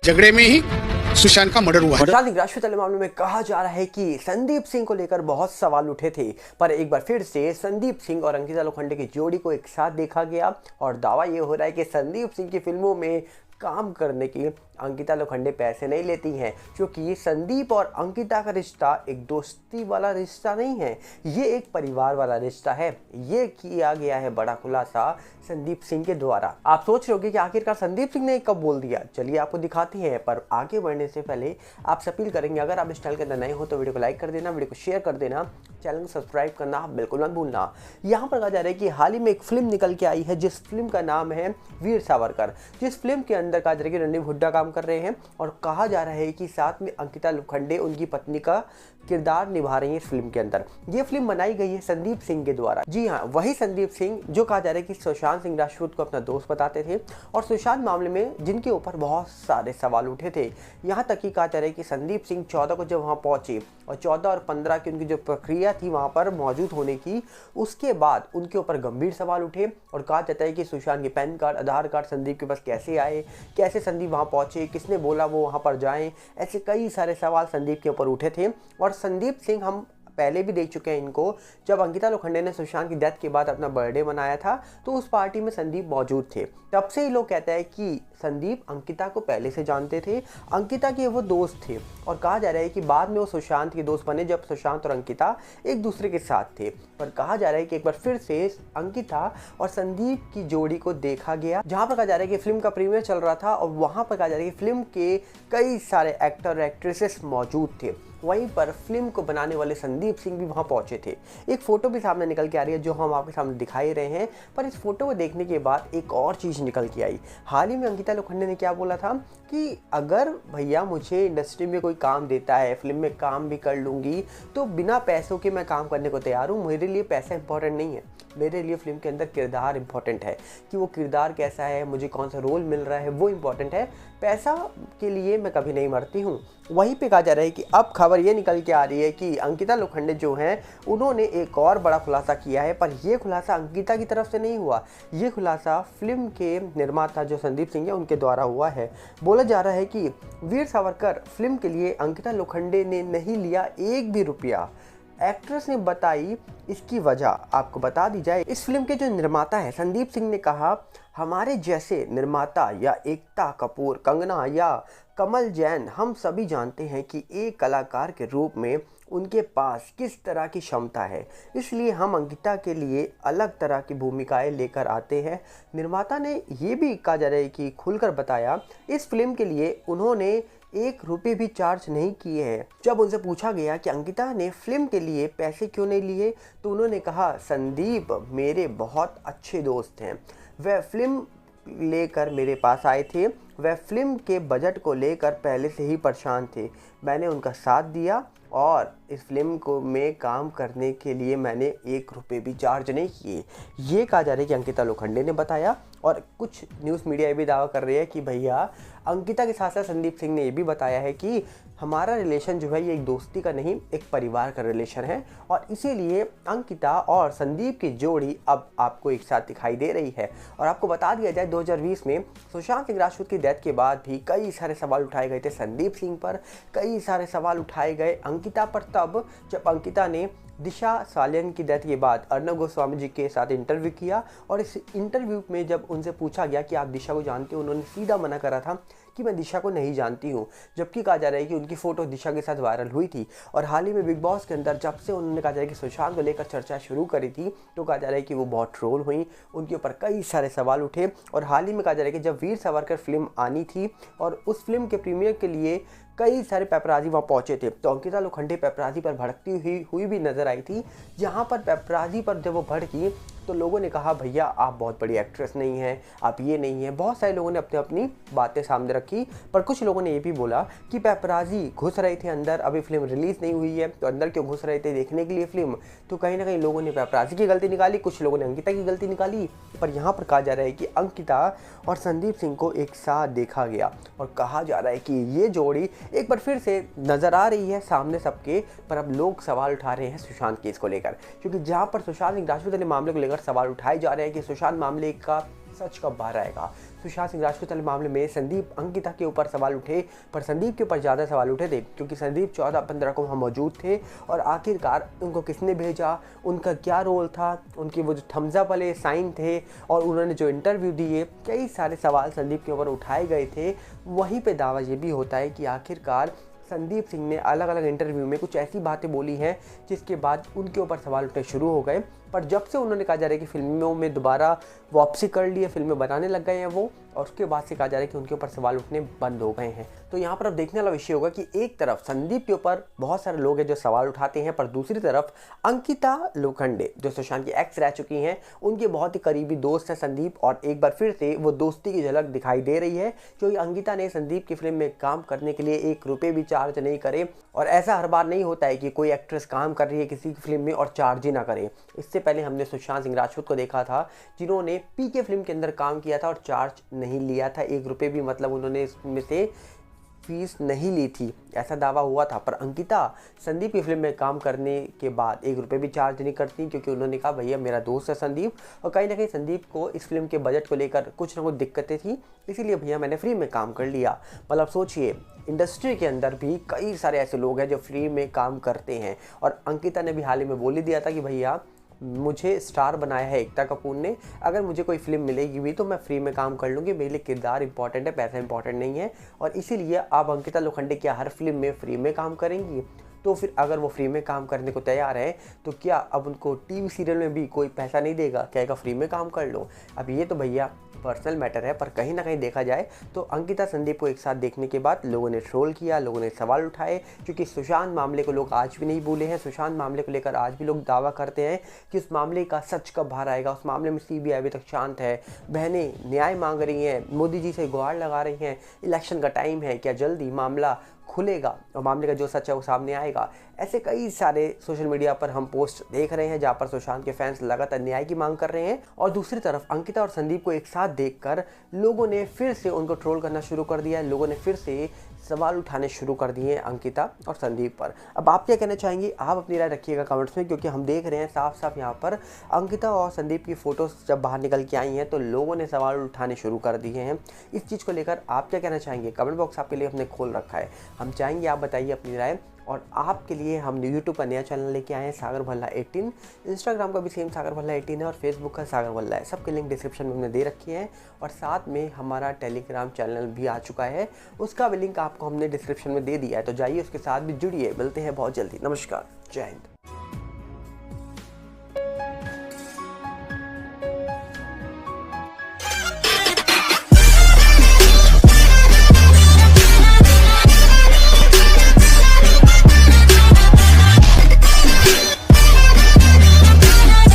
झगड़े में ही सुशांत का मर्डर हुआ है। सुशांत सिंह राजपूत मामले में कहा जा रहा है कि संदीप सिंह को लेकर बहुत सवाल उठे थे, पर एक बार फिर से संदीप सिंह और अंकिता लोखंडे की जोड़ी को एक साथ देखा गया और दावा ये हो रहा है कि संदीप सिंह की फिल्मों में काम करने की अंकिता लोखंडे पैसे नहीं लेती हैं, क्योंकि संदीप और अंकिता का रिश्ता एक दोस्ती वाला रिश्ता नहीं है, ये एक परिवार वाला रिश्ता है। ये किया गया है बड़ा खुलासा संदीप सिंह के द्वारा। आप सोच रहे होंगे कि आखिरकार संदीप सिंह ने कब बोल दिया, चलिए आपको दिखाती हैं। पर आगे बढ़ने से पहले आपसे अपील करेंगे, अगर आप इस चैनल के अंदर नए हो तो वीडियो को लाइक कर देना, वीडियो को शेयर कर देना, चैनल को सब्सक्राइब करना बिल्कुल मत भूलना। यहाँ पर कहा जा रहा है कि हाल ही में एक फिल्म निकल के आई है, जिस फिल्म का नाम है वीर सावरकर। जिस फिल्म के अंदर कहा जा रहा है कि रणदीप हुड्डा काम कर रहे हैं और कहा जा रहा है कि साथ में अंकिता लोखंडे उनकी पत्नी का किरदार निभा रही है इस फिल्म के अंदर। ये फिल्म बनाई गई है संदीप सिंह के द्वारा। जी हाँ, वही संदीप सिंह जो कहा जा रहा है कि सुशांत सिंह राजपूत को अपना दोस्त बताते थे और सुशांत मामले में जिनके ऊपर बहुत सारे सवाल उठे थे। यहाँ तक कि कहा जा रहा है कि संदीप सिंह 14 को जब वहाँ पहुंचे और 14 और 15 की उनकी जो प्रक्रिया थी वहाँ पर मौजूद होने की, उसके बाद उनके ऊपर गंभीर सवाल उठे और कहा जाता है कि सुशांत के पैन कार्ड, आधार कार्ड संदीप के पास कैसे आए, कैसे संदीप वहाँ पहुंचे, किसने बोला वो वहाँ पर जाएं। ऐसे कई सारे सवाल संदीप के ऊपर उठे थे और संदीप सिंह हम पहले भी देख चुके हैं इनको। जब अंकिता लोखंडे ने सुशांत की डेथ के बाद अपना बर्थडे मनाया था तो उस पार्टी में संदीप मौजूद थे। तब से ही लोग कहते हैं कि संदीप अंकिता को पहले से जानते थे, अंकिता के वो दोस्त थे और कहा जा रहा है कि बाद में वो सुशांत के दोस्त बने जब सुशांत और अंकिता एक दूसरे के साथ थे। पर कहा जा रहा है कि एक बार फिर से अंकिता और संदीप की जोड़ी को देखा गया, जहाँ पर कहा जा रहा है कि फिल्म का प्रीमियर चल रहा था और वहाँ पर कहा जा रहा है कि फिल्म के कई सारे एक्टर और एक्ट्रेसेस मौजूद थे। वहीं पर फिल्म को बनाने वाले संदीप सिंह भी वहां पहुंचे थे। एक फोटो भी सामने निकल के आ रही है जो हम आपके सामने दिखाई रहे हैं, पर इस फोटो को देखने के बाद एक और चीज़ निकल के आई। हाल ही में अंकिता लोखंडे ने क्या बोला था कि अगर भैया मुझे इंडस्ट्री में कोई काम देता है, फिल्म में काम भी कर लूँगी, तो बिना पैसों के मैं काम करने को तैयार हूँ। मेरे लिए पैसा इंपॉर्टेंट नहीं है, मेरे लिए फिल्म के अंदर किरदार इंपॉर्टेंट है कि वो किरदार कैसा है, मुझे कौन सा रोल मिल रहा है, वो इंपॉर्टेंट है। पैसा के लिए मैं कभी नहीं मरती हूँ। वहीं पे कहा जा रहा है कि अब खबर ये निकल के आ रही है कि अंकिता लोखंडे जो हैं उन्होंने एक और बड़ा खुलासा किया है, पर यह खुलासा अंकिता की तरफ से नहीं हुआ, ये खुलासा फिल्म के निर्माता जो संदीप सिंह है उनके द्वारा हुआ है। बोला जा रहा है कि वीर सावरकर फिल्म के लिए अंकिता लोखंडे ने नहीं लिया एक भी रुपया। एक्ट्रेस ने बताई इसकी वजह आपको बता दी जाए। इस फिल्म के जो निर्माता है संदीप सिंह ने कहा, हमारे जैसे निर्माता या एकता कपूर, कंगना या कमल जैन, हम सभी जानते हैं कि एक कलाकार के रूप में उनके पास किस तरह की क्षमता है, इसलिए हम अंकिता के लिए अलग तरह की भूमिकाएं लेकर आते हैं। निर्माता ने ये भी कहा जा रहा है कि खुलकर बताया, इस फिल्म के लिए उन्होंने एक रुपये भी चार्ज नहीं किए हैं। जब उनसे पूछा गया कि अंकिता ने फिल्म के लिए पैसे क्यों नहीं लिए, तो उन्होंने कहा, संदीप मेरे बहुत अच्छे दोस्त हैं, वह फिल्म लेकर मेरे पास आए थे, वह फिल्म के बजट को लेकर पहले से ही परेशान थे, मैंने उनका साथ दिया और इस फिल्म को में काम करने के लिए मैंने एक रुपये भी चार्ज नहीं किए। ये कहा जा रहा है कि अंकिता लोखंडे ने बताया और कुछ न्यूज़ मीडिया ये भी दावा कर रही है कि भैया अंकिता के साथ साथ संदीप सिंह ने ये भी बताया है कि हमारा रिलेशन जो है ये एक दोस्ती का नहीं, एक परिवार का रिलेशन है और इसीलिए अंकिता और संदीप की जोड़ी अब आपको एक साथ दिखाई दे रही है। और आपको बता दिया जाए 2020 में सुशांत सिंह राजपूत की डेथ के बाद भी कई सारे सवाल उठाए गए थे संदीप सिंह पर, कई सारे सवाल उठाए गए अंकिता पर, तब जब अंकिता ने दिशा सालियन की डेथ के बाद अर्नब गोस्वामी जी के साथ इंटरव्यू किया और इस इंटरव्यू में जब उनसे पूछा गया कि आप दिशा को जानते हो, उन्होंने सीधा मना करा था कि मैं दिशा को नहीं जानती हूँ, जबकि कहा जा रहा है कि उनकी फ़ोटो दिशा के साथ वायरल हुई थी। और हाल ही में बिग बॉस के अंदर जब से उन्होंने कहा जा रहा है कि सुशांत को लेकर चर्चा शुरू करी थी, तो कहा जा रहा है कि वो बहुत ट्रोल हुई, उनके ऊपर कई सारे सवाल उठे। और हाल ही में कहा जा रहा है कि जब वीर सावरकर फिल्म आनी थी और उस फिल्म के प्रीमियर के लिए कई सारे पेपराजी वहाँ पहुँचे थे, तो अंकिता लोखंडे पेपराजी पर भड़कती हुई भी नजर आई थी। जहाँ पर पेपराजी पर जब वो भड़की तो लोगों ने कहा, भैया आप बहुत बड़ी एक्ट्रेस नहीं हैं, आप ये नहीं हैं। बहुत सारे लोगों ने अपनी बातें सामने रखी, पर कुछ लोगों ने ये भी बोला कि पेपराजी घुस रहे थे अंदर, अभी फिल्म रिलीज़ नहीं हुई है तो अंदर क्यों घुस रहे थे देखने के लिए फिल्म। तो कहीं ना कहीं लोगों ने पेपराजी की गलती निकाली, कुछ लोगों ने अंकिता की गलती निकाली। पर यहाँ पर कहा जा रहा है कि अंकिता और संदीप सिंह को एक साथ देखा गया और कहा जा रहा है कि ये जोड़ी एक बार फिर से नज़र आ रही है सामने सबके। पर अब लोग सवाल उठा रहे हैं सुशांत केस को लेकर, क्योंकि जहाँ पर सुशांत सिंह राजपूत मामले को लेकर सवाल उठाए जा रहे हैं कि सुशांत मामले का सच कब बाहर आएगा। सुशांत सिंह राजपूत वाले मामले में संदीप अंकिता के ऊपर सवाल उठे, पर संदीप के ऊपर ज़्यादा सवाल उठे थे क्योंकि संदीप 14-15 को वहाँ मौजूद थे और आखिरकार उनको किसने भेजा, उनका क्या रोल था, उनके वो जो थम्स अप वाले साइन थे और उन्होंने जो इंटरव्यू दिए, कई सारे सवाल संदीप के ऊपर उठाए गए थे। वहीं पे दावा ये भी होता है कि आखिरकार संदीप सिंह ने अलग अलग इंटरव्यू में कुछ ऐसी बातें बोली हैं जिसके बाद उनके ऊपर सवाल उठने शुरू हो गए। पर जब से उन्होंने कहा जा रहा है कि फिल्मों में दोबारा वापसी कर ली है, फिल्में बनाने लग गए हैं वो, और उसके बाद से कहा जा रहा है कि उनके ऊपर सवाल उठने बंद हो गए हैं। तो यहाँ पर अब देखने वाला विषय होगा कि एक तरफ संदीप के ऊपर बहुत सारे लोग हैं जो सवाल उठाते हैं, पर दूसरी तरफ अंकिता लोखंडे जो सुशांत की एक्स रह चुकी हैं, उनके बहुत ही करीबी दोस्त हैं संदीप, और एक बार फिर से वो दोस्ती की झलक दिखाई दे रही है क्योंकि अंकिता ने संदीप की फिल्म में काम करने के लिए 1 रुपये भी चार्ज नहीं करे। और ऐसा हर बार नहीं होता है कि कोई एक्ट्रेस काम कर रही है किसी की फिल्म में और चार्ज ही ना करे। इससे पहले हमने सुशांत सिंह राजपूत को देखा था जिन्होंने पीके फिल्म के अंदर काम किया था और चार्ज नहीं लिया था 1 रुपये भी, मतलब उन्होंने इसमें से फीस नहीं ली थी, ऐसा दावा हुआ था। पर अंकिता संदीप की फिल्म में काम करने के बाद 1 रुपये भी चार्ज नहीं करती क्योंकि उन्होंने कहा भैया मेरा दोस्त है संदीप, और कहीं ना कहीं संदीप को इस फिल्म के बजट को लेकर कुछ ना कुछ दिक्कतें थी, इसीलिए भैया मैंने फ्री में काम कर लिया। मतलब सोचिए, इंडस्ट्री के अंदर भी कई सारे ऐसे लोग हैं जो फ्री में काम करते हैं, और अंकिता ने भी हाल ही में बोल ही दिया था कि भैया मुझे स्टार बनाया है एकता कपूर ने, अगर मुझे कोई फिल्म मिलेगी भी तो मैं फ्री में काम कर लूँगी, मेरे लिए किरदार इंपॉर्टेंट है, पैसा इंपॉर्टेंट नहीं है। और इसीलिए आप अंकिता लोखंडे क्या हर फिल्म में फ्री में काम करेंगी? तो फिर अगर वो फ्री में काम करने को तैयार है तो क्या अब उनको टीवी सीरियल में भी कोई पैसा नहीं देगा, कहेगा फ्री में काम कर लो? अब ये तो भैया पर्सनल मैटर है, पर कहीं ना कहीं देखा जाए तो अंकिता संदीप को एक साथ देखने के बाद लोगों ने ट्रोल किया, लोगों ने सवाल उठाए, क्योंकि सुशांत मामले को लोग आज भी नहीं भूले हैं। सुशांत मामले को लेकर आज भी लोग दावा करते हैं कि उस मामले का सच कब बाहर आएगा। उस मामले में सीबीआई अभी तक शांत है, बहनें न्याय मांग रही हैं, मोदी जी से गुहार लगा रही हैं, इलेक्शन का टाइम है, क्या जल्दी मामला खुलेगा और मामले का जो सच है वो सामने आएगा। ऐसे कई सारे सोशल मीडिया पर हम पोस्ट देख रहे हैं जहां पर सुशांत के फैंस लगातार न्याय की मांग कर रहे हैं, और दूसरी तरफ अंकिता और संदीप को एक साथ देखकर लोगों ने फिर से उनको ट्रोल करना शुरू कर दिया है, लोगों ने फिर से सवाल उठाने शुरू कर दिए हैं अंकिता और संदीप पर। अब आप क्या कहना चाहेंगे, आप अपनी राय रखिएगा कमेंट्स में, क्योंकि हम देख रहे हैं साफ साफ यहाँ पर अंकिता और संदीप की फ़ोटोज़ जब बाहर निकल के आई हैं तो लोगों ने सवाल उठाने शुरू कर दिए हैं। इस चीज़ को लेकर आप क्या कहना चाहेंगे? कमेंट बॉक्स आपके लिए हमने खोल रखा है, हम चाहेंगे आप बताइए अपनी राय। और आपके लिए हम यूट्यूब का नया चैनल लेके आए हैं सागर भल्ला 18, इंस्टाग्राम का भी सेम सागर भल्ला 18 है और फेसबुक का सागर भल्ला है। सबके लिंक डिस्क्रिप्शन में हमने दे रखी है, और साथ में हमारा टेलीग्राम चैनल भी आ चुका है, उसका भी लिंक आपको हमने डिस्क्रिप्शन में दे दिया है, तो जाइए उसके साथ भी जुड़िए। मिलते हैं बहुत जल्दी। नमस्कार, जय हिंद।